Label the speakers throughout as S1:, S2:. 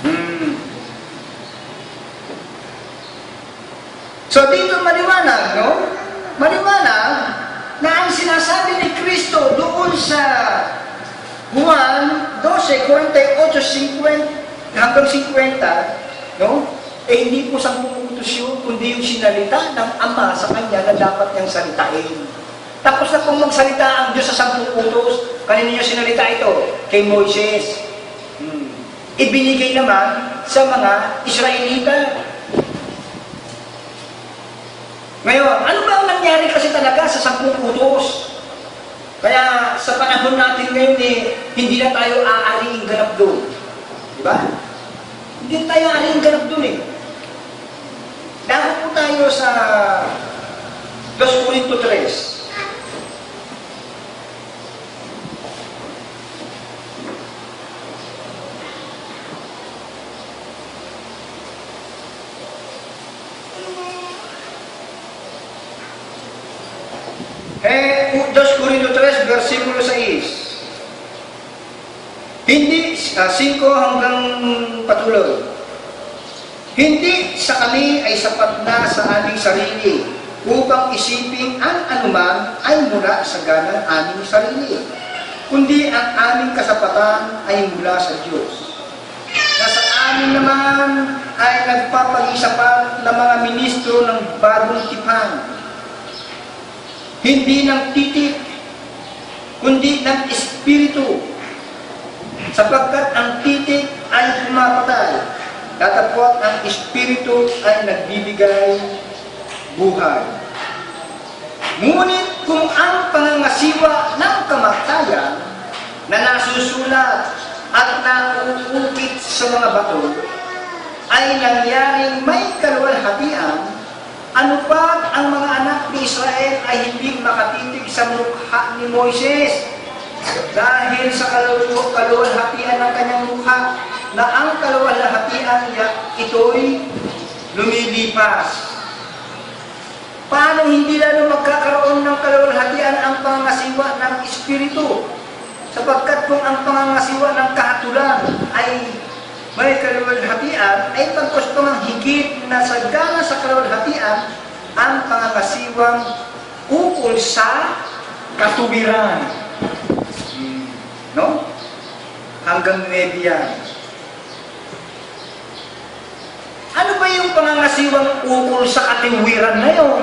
S1: Hmm. So dito maliwanag, no? Maliwanag na ang sinasabi ni Kristo doon sa Juan 12:48-50 hanggang 50, no? Eh hindi po 10 utos yun, kundi yung sinalita ng Ama sa Kanya na dapat niyang salitain. Tapos na pong magsalita ang Diyos sa 10 utos, kanino niya sinalita ito? Kay Moises. Ibinigay naman sa mga Israelita. Ngayon, ano ba ang nangyari kasi talaga sa 10 utos? Kaya sa panahon natin ngayon hindi na tayo aariing ganap doon. Di ba? Hindi na tayo aariing ganap doon Dahil po tayo sa 2 Corinto 3. Dos Corinto 3, versikulo 6. Hindi, 5 hanggang patuloy. Hindi sa kami ay sapat na sa aming sarili upang isipin ang anuman ay mula sa ganang aming sarili, kundi ang aming kasapatan ay mula sa Diyos. Na sa amin naman ay nagpapag-isapan ng mga ministro ng bagong tipan, hindi ng titik, kundi ng espiritu, sapagkat ang titik ay pumapatay, datapwat ang espiritu ay nagbibigay buhay. Ngunit kung ang pangangasiwa ng kamatayan na nasusulat at nauukit sa mga bato ay nangyaring may kaluwalhatian, ano pa ang mga anak ni Israel ay hindi makatitig sa mukha ni Moises dahil sa kaluwalhatian ng kanyang mukha, na ang kaluwalhatian niya ito'y lumilipas. Paano hindi lalo magkakaroon ng kaluwalhatian ang pangangasiwa ng Espiritu? Sapagkat kung ang pangangasiwa ng kahatulan ay may kaluwalhatian, ay pagkus pa ng higit na sagana sa kaluwalhatian ang pangangasiwang ukol sa katuwiran. No? Hanggang 9 yan. Ano ba yung pangangasiwang ukol sa katuwiran na yun?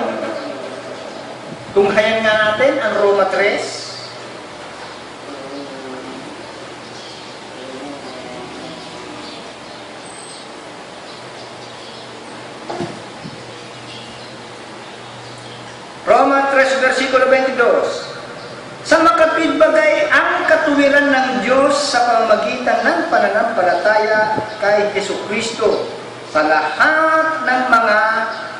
S1: Tunghayan nga natin ang Roma 3. Roma 3, versikulo 22. Sa makatwid bagay ang katuwiran ng Diyos sa pamamagitan ng pananampalataya kay Jesucristo sa lahat ng mga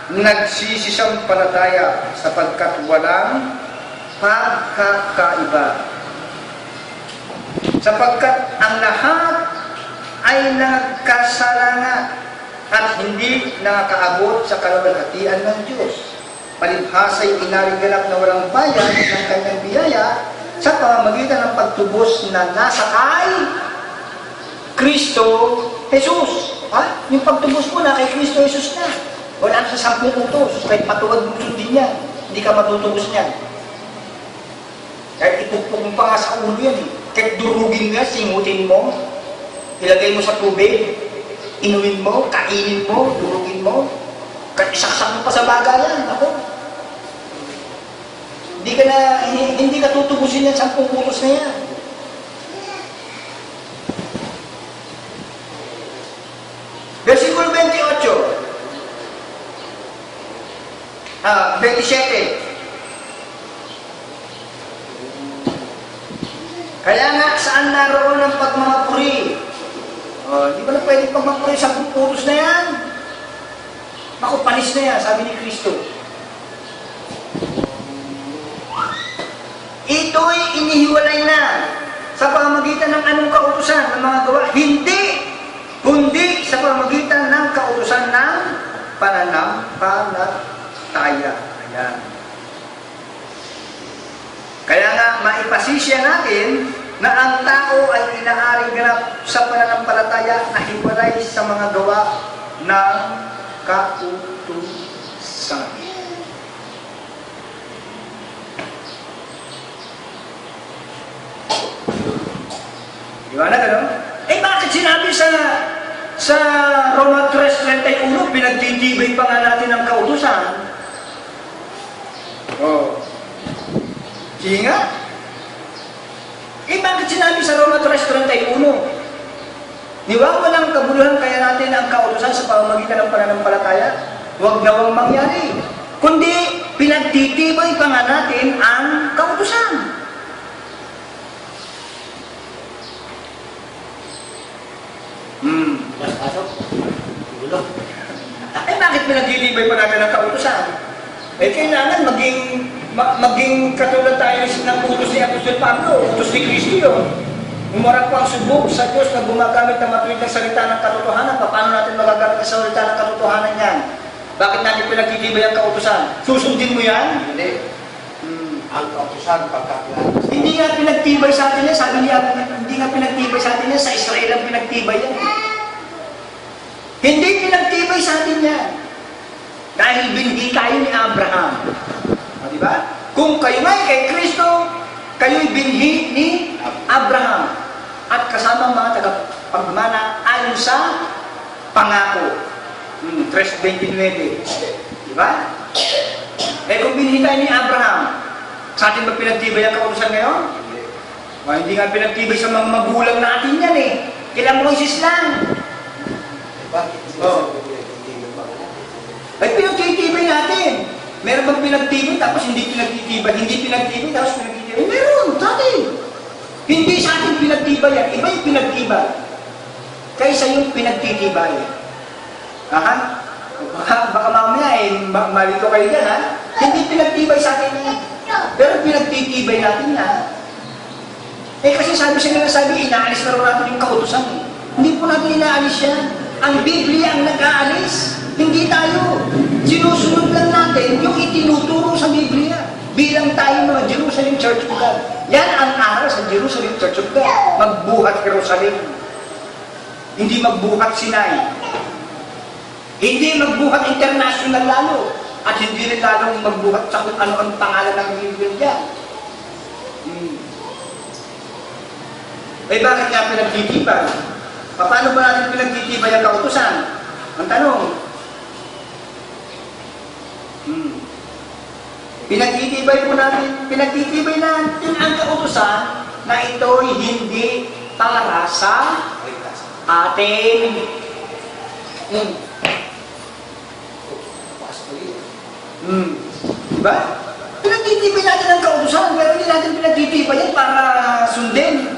S1: nagsisisampalataya, sapagkat walang pagkakaiba. Sapagkat ang lahat ay nagkasalanan at hindi nakakaabot sa kaluwalhatian ng Diyos. Palibhasa'y inariganap na walang bayad ng kanyang biyaya sa pamamagitan ng pagtubos na nasa kay Kristo Jesus. Yung pagtubos mo na kay Kristo Jesus na. Wala na sa 10 utos. Kahit patuwad mo sundin yan, hindi ka matutubos niyan. Kahit ipupok mo pa nga sa ulo yan. Kahit durugin nga, singutin mo, ilagay mo sa tubig, inumin mo, kainin mo, durugin mo, kahit isaksak mo pa sa bagayan, ako. Hindi ka tutubusin yan 10 utos na yan. Versikulo 28. 27. Kaya nga, saan naroon ang pagmamapuri? Di ba na pwede pagmamapuri 10 utos na yan? Naku, panis na yan, sabi ni Kristo. Ito'y inihiwalay na sa pamamagitan ng anong kautusan ng mga gawa? Hindi, kundi sa pamamagitan ng kautusan ng pananampalataya. Ayan. Kaya nga, maipasisya natin na ang tao ay inaaring ganap sa pananampalataya na hiwalay nagbibigay sa mga gawa ng kautusan. Liwanag, ano? Bakit sinabi sa Roma 3:31, pinagtitibay pa nga natin ang kautusan? Sige nga. Bakit sinabi sa Roma 3:31? Niwang walang kabuluhan kaya natin ang kautusan sa pamamagitan ng pananampalataya? Huwag nawang mangyari. Kundi, pinagtitibay pa nga natin ang kautusan. Bakit pinagtitibay pa natin ang kautusan? Kailangan maging katulad tayo ng utos ni Apostol Pablo, utos ni Kristo yun. Umarap pa ang subok sa Diyos na gumagamit ng matuwid ng salita ng katotohanan. Paano natin magagamit ang salita ng katotohanan yan? Bakit natin pinagtitibay ang kautusan? Susundin mo yan? Hindi.
S2: Ang kautusan pagkakilala.
S1: Hindi nga pinagtibay sa atin yan. Sabi niya, hindi nga pinagtibay sa atin yan. Sa Israel ang pinagtibay yan. Hindi pinagtibay sa atin yan. Dahil binhi tayo ni Abraham. Diba? Kung kayo nga'y kay Kristo, kayo'y binhi ni Abraham at kasama ang mga tagapagmana ayon sa pangako. 3:29. Diba? Kung binhi tayo ni Abraham, sa atin ba pinagtibay ang kautusan ngayon? Hindi nga pinagtibay sa mga magulang natin yan eh. Kailang Moises lang.
S2: Bakit
S1: Pinagtitibay natin. Meron bang pinagtibay tapos hindi pinagtitibay? Hindi pinagtibay tapos pinagtitibay? Meron, sa atin. Hindi sa atin pinagtibay yan. Iba yung pinagtibay. Kaysa yung pinagtitibay. Baka mamaya malito kayo dyan, ha? Hindi pinagtibay sa atin yan. Pero pinagtitibay natin yan. Kasi sabi, inaalis na rin natin yung kautusan. Hindi po natin inaalis yan. Ang Biblia ang nag-aalis. Hindi tayo. Sinusunod lang natin yung itinuturo sa Biblia. Bilang tayo mga Jerusalem Church of God. Yan ang aral sa Jerusalem Church of God. Magbuhat Jerusalem. Hindi magbuhat Sinai. Hindi magbuhat international lalo. At hindi rin lalong magbuhat sa kung ano-ano pangalan ng Biblia. Bakit nga pinagtitibay? Paano ba natin pinagtitibay ang kautusan? Ang tanong. Pinagtitibay natin ang kautusan na ito'y hindi para sa atin. Diba? Pinagtitibay natin ang kautusan, pero hindi natin pinagtitibay yan para sundin.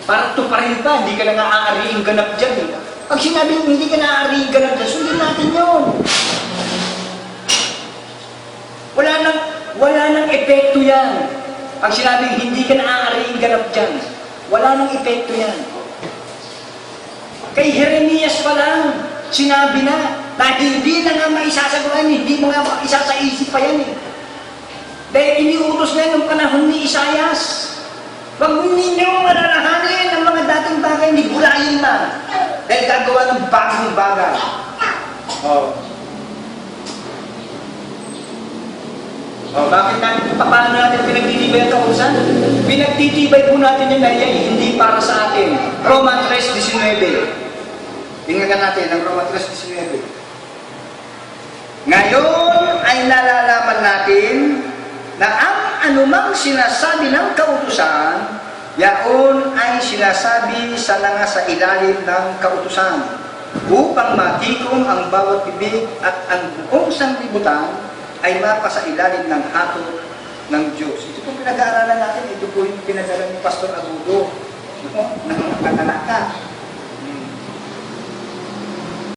S1: Para tuparin pa, hindi ka na nga-aariing ganap dyan. Pag sinabi hindi ka na-aariing ganap dyan, sundin natin yun. Wala nang epekto yan. Pag sinabing hindi ka na-aariing ganap dyan, wala nang epekto yan. Kay Jeremias pa lang, sinabi na hindi na nga maisasaguan, hindi mo nga isasaisip pa yan eh. Dahil iniutos na nung panahon ni Isaias. Huwag ninyong alalahanin ang mga dating bagay, hindi gulayin na. Dahil gagawa ng bagong bagay. Bakit natin, paano natin pinagtitibay ang kautusan? Pinagtitibay po natin yung nayay, hindi para sa atin. Roma 3:19. Tingnan natin ang Roma 3:19. Ngayon ay nalalaman natin na ang anumang sinasabi ng kautusan, yaon ay sinasabi sa sa ilalim ng kautusan, upang matikom ang bawat bibig at ang buong sanglibutan ay mapasa ilalim ng hatol ng Diyos. Ito po pinag-aaralan natin, ito po yung pinag-aaralan ni Pastor Agudo ng Katalaka.